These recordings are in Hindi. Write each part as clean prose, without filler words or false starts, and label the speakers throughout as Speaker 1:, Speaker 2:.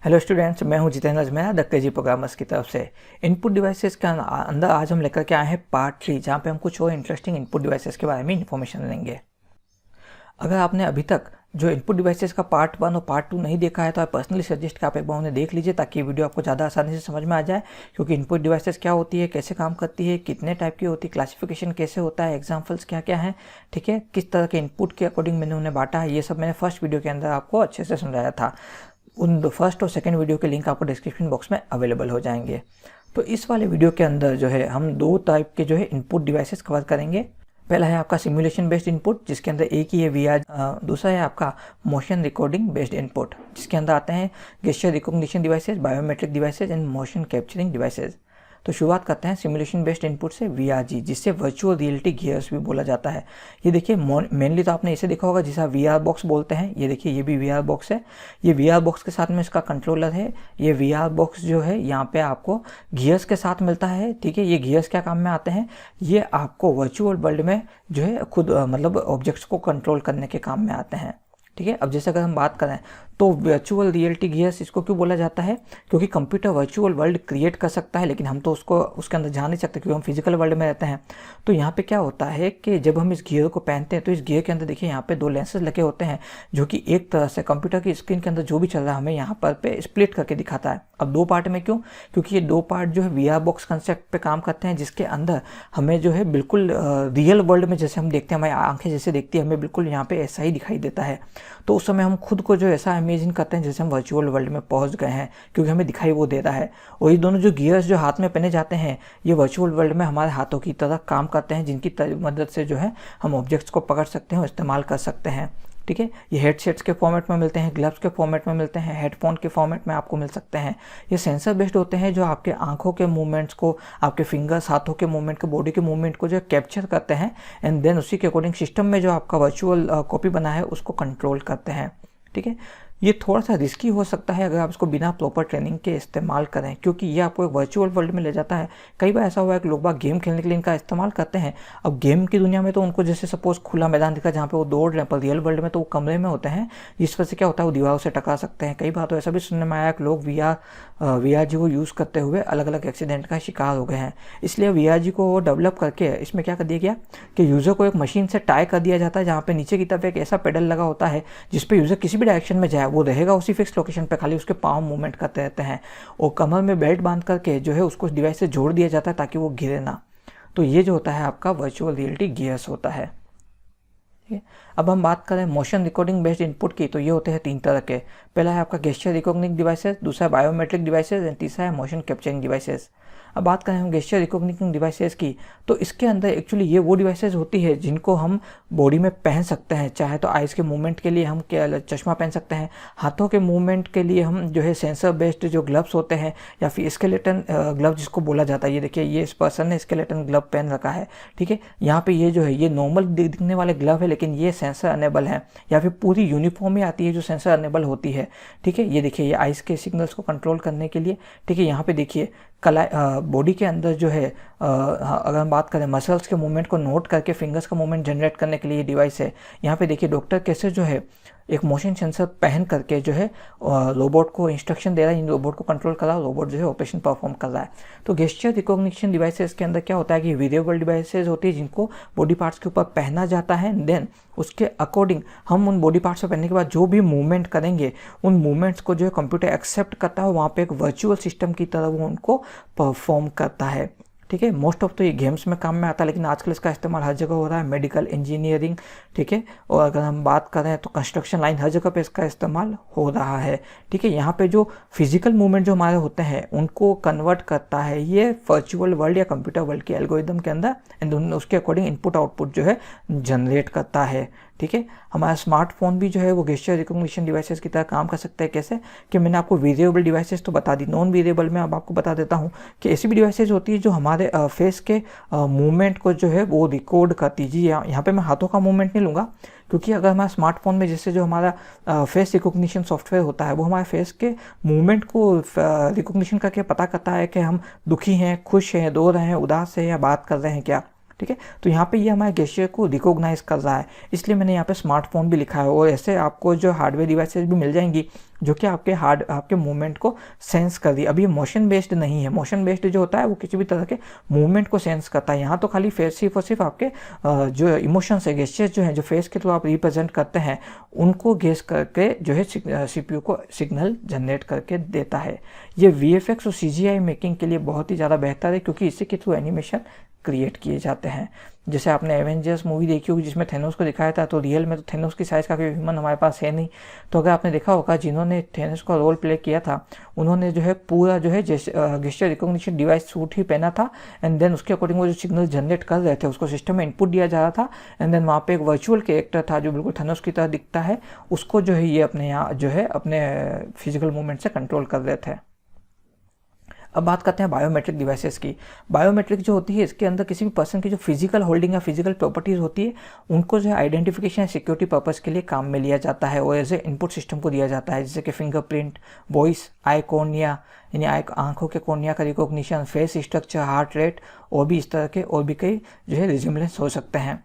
Speaker 1: हेलो स्टूडेंट्स, मैं हूं Jitendra Ajmera the crazy programmers की तरफ से। इनपुट डिवाइसेस के अंदर आज हम लेकर के आए हैं पार्ट 3, जहां पे हम कुछ और इंटरेस्टिंग इनपुट डिवाइसेस के बारे में इन्फॉर्मेशन लेंगे। अगर आपने अभी तक जो इनपुट डिवाइसेस का पार्ट 1 और पार्ट 2 नहीं देखा है तो आप पर्सनली सजेस्ट कि आप एक बार उन्हें देख लीजिए, ताकि ये वीडियो आपको ज़्यादा आसानी से समझ में आ जाए। क्योंकि इनपुट डिवाइसेस क्या होती है, कैसे काम करती है, कितने टाइप की होती है, क्लासिफिकेशन कैसे होता है, एग्जाम्पल्स क्या क्या हैं, ठीक है, किस तरह के इनपुट के अकॉर्डिंग मैंने उन्हें बांटा है, ये सब मैंने फर्स्ट वीडियो के अंदर आपको अच्छे से समझाया था। उन फर्स्ट और सेकंड वीडियो के लिंक आपको डिस्क्रिप्शन बॉक्स में अवेलेबल हो जाएंगे। तो इस वाले वीडियो के अंदर जो है हम दो टाइप के जो है इनपुट डिवाइसेस कवर करेंगे। पहला है आपका सिमुलेशन बेस्ड इनपुट, जिसके अंदर एक ही है वीआर। दूसरा है आपका मोशन रिकॉर्डिंग बेस्ड इनपुट, जिसके अंदर आते हैं gesture recognition devices, biometric devices and motion capturing devices. तो शुरुआत करते हैं सिमुलेशन बेस्ड इनपुट से, वीआरजी, जिससे वर्चुअल रियलिटी गियर्स भी बोला जाता है। ये देखिए मेनली तो आपने इसे देखा होगा जिसे वीआर बॉक्स बोलते हैं। ये देखिए ये भी वीआर बॉक्स है। ये वीआर बॉक्स के साथ में इसका कंट्रोलर है। ये वीआर बॉक्स जो है यहाँ पे आपको गियर्स के साथ मिलता है, ठीक है। ये गियर्स क्या काम में आते हैं, ये आपको वर्चुअल वर्ल्ड में जो है खुद मतलब ऑब्जेक्ट्स को कंट्रोल करने के काम में आते हैं, ठीक है। अब जैसे अगर हम बात करें तो वर्चुअल रियलिटी गियर्स इसको क्यों बोला जाता है, क्योंकि कंप्यूटर वर्चुअल वर्ल्ड क्रिएट कर सकता है, लेकिन हम तो उसको उसके अंदर जा नहीं सकते क्योंकि हम फिजिकल वर्ल्ड में रहते हैं। तो यहाँ पे क्या होता है कि जब हम इस गियर को पहनते हैं तो इस गियर के अंदर देखिए यहाँ पे दो लेंसेज लगे होते हैं, जो कि एक तरह से कंप्यूटर की स्क्रीन के अंदर जो भी चल रहा है हमें यहाँ पर पे स्प्लिट करके दिखाता है। अब दो पार्ट में क्यों, क्योंकि ये दो पार्ट जो है वीआर बॉक्स कंसेप्ट पे काम करते हैं, जिसके अंदर हमें जो है बिल्कुल रियल वर्ल्ड में जैसे हम देखते हैं, हमारी आंखें जैसे देखती है, हमें बिल्कुल यहाँ पे ऐसा ही दिखाई देता है। तो उस समय हम खुद को जो ऐसा इमेजिन करते हैं जैसे हम वर्चुअल वर्ल्ड में पहुंच गए हैं, क्योंकि हमें दिखाई वो दे रहा है। और ये दोनों जो गियर्स जो हाथ में पहने जाते हैं, ये वर्चुअल वर्ल्ड में हमारे हाथों की तरह काम करते हैं, जिनकी मदद से जो है हम ऑब्जेक्ट्स को पकड़ सकते हैं और इस्तेमाल कर सकते हैं, ठीक है। ये हेडसेट्स के फॉर्मेट में मिलते हैं, ग्लव्स के फॉर्मेट में मिलते हैं, हेडफोन के फॉर्मेट में आपको मिल सकते हैं। ये सेंसर बेस्ड होते हैं जो आपके आंखों के मूवमेंट्स को, आपके फिंगर्स, हाथों के मूवमेंट को, बॉडी के मूवमेंट को जो है कैप्चर करते हैं एंड देन उसी के अकॉर्डिंग सिस्टम में जो आपका वर्चुअल कॉपी बना है उसको कंट्रोल करते हैं, ठीक है। ये थोड़ा सा रिस्की हो सकता है अगर आप इसको बिना प्रॉपर ट्रेनिंग के इस्तेमाल करें, क्योंकि ये आपको एक वर्चुअल वर्ल्ड में ले जाता है। कई बार ऐसा हुआ है कि लोग बाग गेम खेलने के लिए इनका इस्तेमाल करते हैं। अब गेम की दुनिया में तो उनको जैसे सपोज खुला मैदान दिखा जहाँ पे वो दौड़ रहे हैं, पर रियल वर्ल्ड में तो वो कमरे में होते हैं, जिस वजह से क्या होता है वो दीवारों से टकरा सकते हैं। कई बार तो ऐसा भी सुनने में आया कि लोग वीआर जी को यूज़ करते हुए अलग अलग एक्सीडेंट का शिकार हो गए हैं। इसलिए वीआर जी को डेवलप करके इसमें क्या कर दिया गया कि यूज़र को एक मशीन से टाई कर दिया जाता है, जहाँ पे नीचे की तरफ एक ऐसा पेडल लगा होता है जिसपे यूज़र किसी भी डायरेक्शन में जाए वो रहेगा उसी फिक्स लोकेशन पे, खाली उसके पाँव मूवमेंट करते रहते हैं। और कमर में बेल्ट बांध करके जो है उसको डिवाइस से जोड़ दिया जाता है ताकि वो गिरे ना। तो ये जो होता है आपका वर्चुअल रियलिटी गियर्स होता है, ठीक है। अब हम बात करें मोशन रिकॉर्डिंग बेस्ड इनपुट की, तो ये होते हैं तीन तरह के। पहला है आपका गेस्चर रिकॉग्निटिव डिवाइसेस, दूसरा बायोमेट्रिक डिवाइसेस एंड तीसरा है मोशन कैप्चरिंग डिवाइसेस। अब बात करें हम गेस्चर रिकॉग्निटिव डिवाइसेस की, तो इसके अंदर एक्चुअली ये वो डिवाइसेस होती है जिनको हम बॉडी में पहन सकते हैं। चाहे तो आइज़ के मूवमेंट के लिए हम क्या चश्मा पहन सकते हैं, हाथों के मूवमेंट के लिए हम जो है सेंसर बेस्ड जो ग्लव्स होते हैं, या फिर स्केलेटन ग्लव जिसको बोला जाता है। ये देखिए ये इस पर्सन ने स्केलेटन ग्लव पहन रखा है, ठीक है। यहाँ पे ये जो है ये नॉर्मल दिखने वाले ग्लव है, लेकिन ये सेंसर अनेबल है, या फिर पूरी यूनिफॉर्म में आती है जो सेंसर अनेबल होती है, ठीक है। ये देखिए ये आइस के सिग्नल्स को कंट्रोल करने के लिए, ठीक है। यहाँ पे देखिए बॉडी के अंदर जो है अगर हम बात करें मसल्स के मूवमेंट को नोट करके फिंगर्स का मूवमेंट जनरेट करने के लिए ये डिवाइस है। यहाँ पे देखिए डॉक्टर कैसे जो है एक मोशन सेंसर पहन करके जो है रोबोट को इंस्ट्रक्शन दे रहा है, इन रोबोट को कंट्रोल कर रहा है, रोबोट जो है ऑपरेशन परफॉर्म कर रहा है। तो गेस्चर रिकॉग्निशन डिवाइसेस के अंदर क्या होता है कि वेरिएबल डिवाइसेस होती है जिनको बॉडी पार्ट्स के ऊपर पहना जाता है, देन उसके अकॉर्डिंग हम उन बॉडी पार्ट्स को पहनने के बाद जो भी मूवमेंट करेंगे उन मूवमेंट्स को जो है कंप्यूटर एक्सेप्ट करता है, वहाँ पे एक वर्चुअल सिस्टम की तरह वो उनको परफॉर्म करता है, ठीक है। मोस्ट ऑफ तो ये गेम्स में काम में आता है, लेकिन आजकल इसका इस्तेमाल हर जगह हो रहा है, मेडिकल, इंजीनियरिंग, ठीक है। और अगर हम बात करें तो कंस्ट्रक्शन लाइन, हर जगह पे इसका इस्तेमाल हो रहा है, ठीक है। यहाँ पे जो फिजिकल मूवमेंट जो हमारे होते हैं उनको कन्वर्ट करता है ये वर्चुअल वर्ल्ड या कंप्यूटर वर्ल्ड के एल्गोरिदम के अंदर, एंड उसके अकॉर्डिंग इनपुट आउटपुट जो है जनरेट करता है, ठीक है। हमारा स्मार्टफोन भी जो है वो गेस्चर रिकॉग्निशन डिवाइसेस की तरह काम कर सकता है। कैसे कि मैंने आपको वेरिएबल डिवाइसेस तो बता दी, नॉन वेरिएबल में अब आपको बता देता हूँ कि ऐसी भी डिवाइसेस होती है जो हमारे फेस के मूवमेंट को जो है वो रिकॉर्ड करती है। यहाँ पे मैं हाथों का मूवमेंट नहीं लूँगा, क्योंकि अगर हमारा स्मार्टफोन में जैसे जो हमारा फेस रिकॉग्निशन सॉफ्टवेयर होता है वो हमारे फेस के मूवमेंट को रिकॉग्निशन करके पता करता है कि हम दुखी हैं, खुश हैं, रो रहे हैं, उदास हैं या बात कर रहे हैं क्या, ठीक है। तो यहाँ पे ये हमारे गेस्चर को रिकॉग्नाइज कर रहा है, इसलिए मैंने यहाँ पे स्मार्टफोन भी लिखा है। और ऐसे आपको जो हार्डवेयर डिवाइसेस भी मिल जाएंगी जो कि आपके मूवमेंट को सेंस कर दी। अब ये मोशन बेस्ड नहीं है, मोशन बेस्ड जो होता है वो किसी भी तरह के मूवमेंट को सेंस करता है। यहाँ तो खाली फेस सिर्फ और सिर्फ आपके जो इमोशंस है, गेस्चर्स जो हैं, जो फेस के थ्रू आप रिप्रेजेंट करते हैं, उनको गेस करके जो है CPU को सिग्नल जनरेट करके देता है। ये VFX और CGI मेकिंग के लिए बहुत ही ज़्यादा बेहतर है, क्योंकि इसी के थ्रू एनिमेशन क्रिएट किए जाते हैं। जैसे आपने एवेंजर्स मूवी देखी होगी जिसमें थेनोस को दिखाया था, तो रियल में तो थेनोस की साइज़ का कोई ह्यूमन हमारे पास है नहीं। तो अगर आपने देखा होगा जिन्होंने थेनोस का रोल प्ले किया था, उन्होंने जो है पूरा जो है गेस्चर रिकॉग्निशन डिवाइस सूट ही पहना था, एंड देन उसके अकॉर्डिंग वो जो सिग्नल जनरेट कर रहे थे उसको सिस्टम में इनपुट दिया जा रहा था, एंड देन वहाँ पे एक वर्चुअल कैरेक्टर था जो बिल्कुल थेनोस की तरह दिखता है, उसको जो है ये अपने यहाँ जो है अपने फिजिकल मूवमेंट से कंट्रोल कर रहे थे। अब बात करते हैं बायोमेट्रिक डिवाइसेस की। बायोमेट्रिक जो होती है, इसके अंदर किसी भी पर्सन की जो फिजिकल होल्डिंग या फिजिकल प्रॉपर्टीज़ होती है, उनको जो है आइडेंटिफिकेशन या सिक्योरिटी पर्पस के लिए काम में लिया जाता है और एज ए इनपुट सिस्टम को दिया जाता है, जैसे कि फिंगरप्रिंट, वॉइस, आई कॉर्निया यानी आंखों के कॉर्निया का recognition, face structure, heart rate और भी इस तरह के और भी कई जो है रिजेम्बलेंस हो सकते हैं।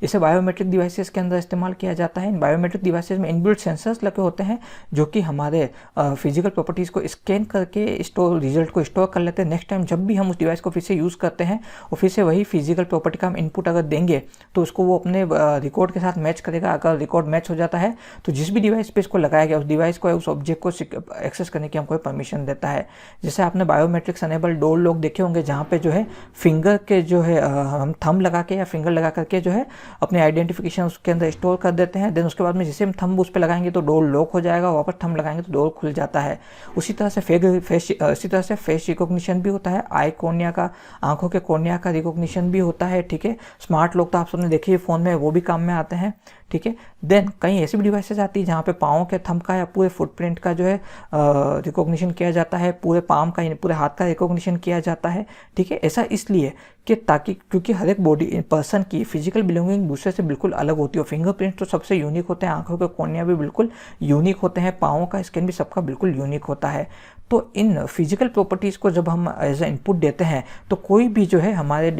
Speaker 1: इसे बायोमेट्रिक डिवाइसेस के अंदर इस्तेमाल किया जाता है। इन बायोमेट्रिक डिवाइसेस में इनबिल्ट सेंसर्स लगे होते हैं जो कि हमारे फिजिकल प्रॉपर्टीज़ को स्कैन करके रिजल्ट को स्टोर कर लेते हैं। नेक्स्ट टाइम जब भी हम उस डिवाइस को फिर से यूज़ करते हैं और फिर से वही फिजिकल प्रॉपर्टी का हम इनपुट अगर देंगे तो उसको वो अपने रिकॉर्ड के साथ मैच करेगा। अगर रिकॉर्ड मैच हो जाता है तो जिस भी डिवाइस पे इसको लगाया गया उस डिवाइस को, उस ऑब्जेक्ट को एक्सेस करने की हमको परमिशन देता है। जैसे आपने बायोमेट्रिक्स अनेबल डोर लॉक देखे होंगे, जहाँ पे जो है फिंगर के जो है हम थंब लगा के या फिंगर लगा करके जो है अपने आइडेंटिफिकेशन उसके अंदर स्टोर कर देते हैं। देन उसके बाद में जिसे हम थंब उस पर लगाएंगे तो डोर लॉक हो जाएगा, वापस थंब लगाएंगे तो डोर खुल जाता है। उसी तरह से फेस रिकॉग्निशन भी होता है, आई कॉर्निया का, आंखों के कॉर्निया का रिकॉग्निशन भी होता है, ठीक है। स्मार्ट लॉक तो आप सबने देखे फ़ोन में, वो भी काम में आते हैं, ठीक है। देन कई ऐसी भी डिवाइसेस आती है जहाँ पे पाँव के थंब का या पूरे फुटप्रिंट का जो है रिकॉग्निशन किया जाता है, पूरे पाम का पूरे हाथ का रिकॉग्निशन किया जाता है, ठीक है। ऐसा इसलिए कि ताकि क्योंकि हर एक बॉडी पर्सन की फिजिकल बिलोंगिंग दूसरे से बिल्कुल अलग होती है। फिंगरप्रिंट तो सबसे यूनिक होते हैं, आंखों के कॉर्निया भी बिल्कुल यूनिक होते हैं, पाँवों का स्कैन भी सबका बिल्कुल यूनिक होता है। तो इन फिजिकल प्रॉपर्टीज़ को जब हम एज ए इनपुट देते हैं तो कोई भी जो है हमारे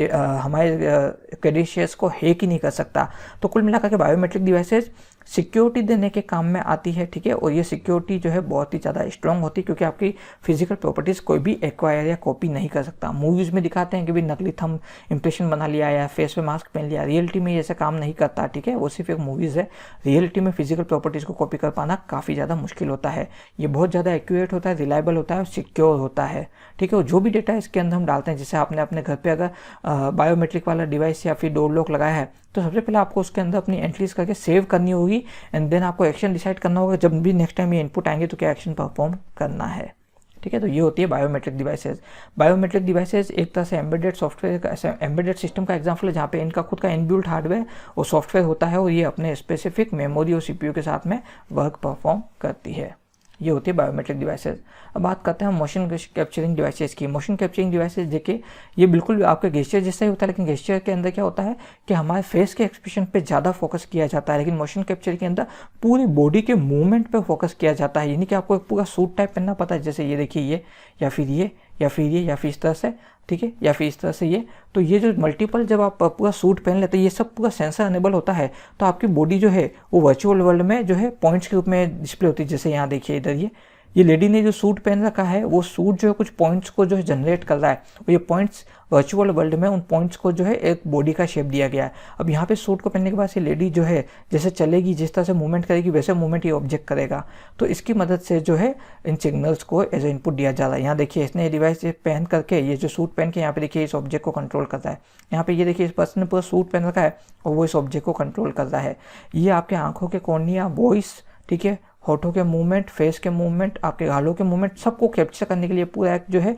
Speaker 1: क्रेडेंशियल्स को हैक ही नहीं कर सकता। तो कुल मिलाकर के बायोमेट्रिक डिवाइसेस सिक्योरिटी देने के काम में आती है, ठीक है। और ये सिक्योरिटी जो है बहुत ही ज़्यादा स्ट्रॉन्ग होती है क्योंकि आपकी फिजिकल प्रॉपर्टीज़ कोई भी एक्वायर या कॉपी नहीं कर सकता। मूवीज़ में दिखाते हैं कि भी नकली थंब इंप्रेशन बना लिया या फेस पे मास्क पहन लिया, रियलिटी में ऐसा काम नहीं करता, ठीक है। वो सिर्फ एक मूवीज़ है। रियलिटी में फिजिकल प्रॉपर्टीज़ को कॉपी कर पाना काफ़ी ज़्यादा मुश्किल होता है। ये बहुत ज़्यादा एक्यूरेट होता है, रिलायबल होता है और सिक्योर होता है, ठीक है। और जो भी डेटा इसके अंदर हम डालते हैं, जैसे आपने अपने घर पे अगर बायोमेट्रिक वाला डिवाइस या फिर डोर लॉक लगाया है तो सबसे पहले आपको उसके अंदर अपनी एंट्रीज करके सेव करनी होगी, एंड देन आपको एक्शन डिसाइड करना होगा जब भी नेक्स्ट टाइम ये इनपुट आएंगे तो क्या एक्शन परफॉर्म करना है, ठीक है। तो ये होती है बायोमेट्रिक डिवाइसेस। बायोमेट्रिक डिवाइसेस एक तरह से एम्बेडेड सॉफ्टवेयर का, एम्बेडेड सिस्टम का एग्जांपल है जहाँ पे इनका खुद का इनबिल्ट हार्डवेयर और सॉफ्टवेयर होता है और ये अपने स्पेसिफिक मेमोरी और CPU के साथ में वर्क परफॉर्म करती है। ये होती है बायोमेट्रिक डिवाइसेस। अब बात करते हैं मोशन कैप्चरिंग डिवाइसेस की। मोशन कैप्चरिंग डिवाइसेस देखिए ये बिल्कुल आपके गेस्चर जैसा ही होता है, लेकिन गेस्चर के अंदर क्या होता है कि हमारे फेस के एक्सप्रेशन पे ज़्यादा फोकस किया जाता है, लेकिन मोशन कैप्चर के अंदर पूरी बॉडी के मूवमेंट पे फोकस किया जाता है। यानी कि आपको एक पूरा सूट टाइप पहनना पड़ता है, जैसे ये देखिए ये या फिर ये या फिर ये या फिर इस तरह से, ठीक है, या फिर इस तरह से ये। तो ये जो मल्टीपल जब आप पूरा सूट पहन लेते हैं, ये सब पूरा सेंसर अनेबल होता है, तो आपकी बॉडी जो है वो वर्चुअल वर्ल्ड में जो है पॉइंट्स के रूप में डिस्प्ले होती है। जैसे यहाँ देखिए इधर ये लेडी ने जो सूट पहन रखा है वो सूट जो है कुछ पॉइंट्स को जो है जनरेट कर रहा है, और ये पॉइंट्स वर्चुअल वर्ल्ड में उन पॉइंट्स को जो है एक बॉडी का शेप दिया गया है। अब यहाँ पे सूट को पहनने के बाद ये लेडी जो है जैसे चलेगी, जिस तरह से मूवमेंट करेगी वैसे मूवमेंट ये ऑब्जेक्ट करेगा। तो इसकी मदद से जो है इन सिग्नल्स को एज ए इनपुट दिया जा रहा है। यहाँ देखिए इसने ये डिवाइस पहन करके, ये जो सूट पहन के यहाँ पे देखिए इस ऑब्जेक्ट को कंट्रोल करता है। यहाँ पे ये देखिए इस पर्सन ने पूरा सूट पहन रखा है और वो इस ऑब्जेक्ट को कंट्रोल कर रहा है। ये आपके आंखों के कॉर्निया, वॉइस, ठीक है, होठों के मूवमेंट, फेस के मूवमेंट, आपके गालों के मूवमेंट, सबको कैप्चर करने के लिए पूरा एक जो है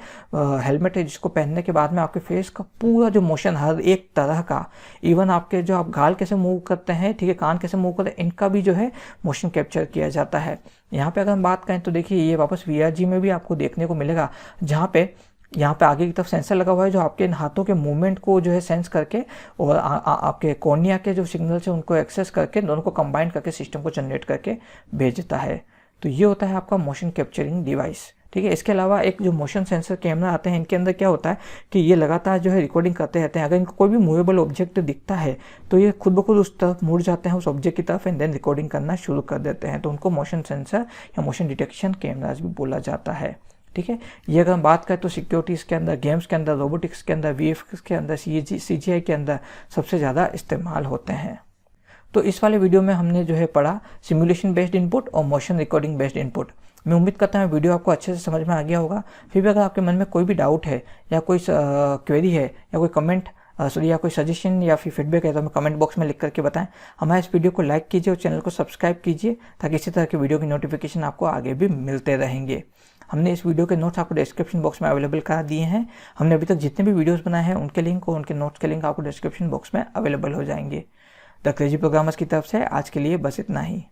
Speaker 1: हेलमेट है, जिसको पहनने के बाद में आपके फेस का पूरा जो मोशन हर एक तरह का, इवन आपके जो आप गाल कैसे मूव करते हैं, ठीक है, कान कैसे मूव करते हैं, इनका भी जो है मोशन कैप्चर किया जाता है। यहाँ पे अगर हम बात करें तो देखिए ये वापस VRG में भी आपको देखने को मिलेगा, जहाँ पे यहाँ पे आगे की तरफ सेंसर लगा हुआ है जो आपके हाथों के मूवमेंट को जो है सेंस करके और आपके कॉर्निया के जो सिग्नल्स हैं उनको एक्सेस करके दोनों को कंबाइन करके सिस्टम को जनरेट करके भेजता है। तो ये होता है आपका मोशन कैप्चरिंग डिवाइस, ठीक है। इसके अलावा एक जो मोशन सेंसर कैमरा आते हैं, इनके अंदर क्या होता है कि ये लगातार जो है रिकॉर्डिंग करते रहते हैं। अगर इनको कोई भी मूवेबल ऑब्जेक्ट दिखता है तो ये खुद ब खुद उस तरफ मुड़ जाते हैं, उस ऑब्जेक्ट की तरफ, एंड देन रिकॉर्डिंग करना शुरू कर देते हैं। तो उनको मोशन सेंसर या मोशन डिटेक्शन कैमराज भी बोला जाता है। ठीक है। ये अगर हम बात करें तो सिक्योरिटीज़ के अंदर, गेम्स के अंदर, रोबोटिक्स के अंदर, VFX के अंदर, CGI के अंदर सबसे ज़्यादा इस्तेमाल होते हैं। तो इस वाले वीडियो में हमने जो है पढ़ा सिमुलेशन बेस्ड इनपुट और मोशन रिकॉर्डिंग बेस्ड इनपुट। मैं उम्मीद करता हूँ वीडियो आपको अच्छे से समझ में आ गया होगा। फिर भी अगर आपके मन में कोई भी डाउट है या कोई क्वेरी है या कोई कमेंट या कोई सजेशन या फिर फीडबैक है तो हमें कमेंट बॉक्स में लिख करके बताएं। हमारे इस वीडियो को लाइक कीजिए और चैनल को सब्सक्राइब कीजिए ताकि इसी तरह के वीडियो की नोटिफिकेशन आपको आगे भी मिलते रहेंगे। हमने इस वीडियो के नोट्स आपको डिस्क्रिप्शन बॉक्स में अवेलेबल करा दिए हैं। हमने अभी तक जितने भी वीडियोस बनाए हैं उनके लिंक और उनके नोट्स के लिंक आपको डिस्क्रिप्शन बॉक्स में अवेलेबल हो जाएंगे। द क्रेजी प्रोग्रामर्स की तरफ से आज के लिए बस इतना ही।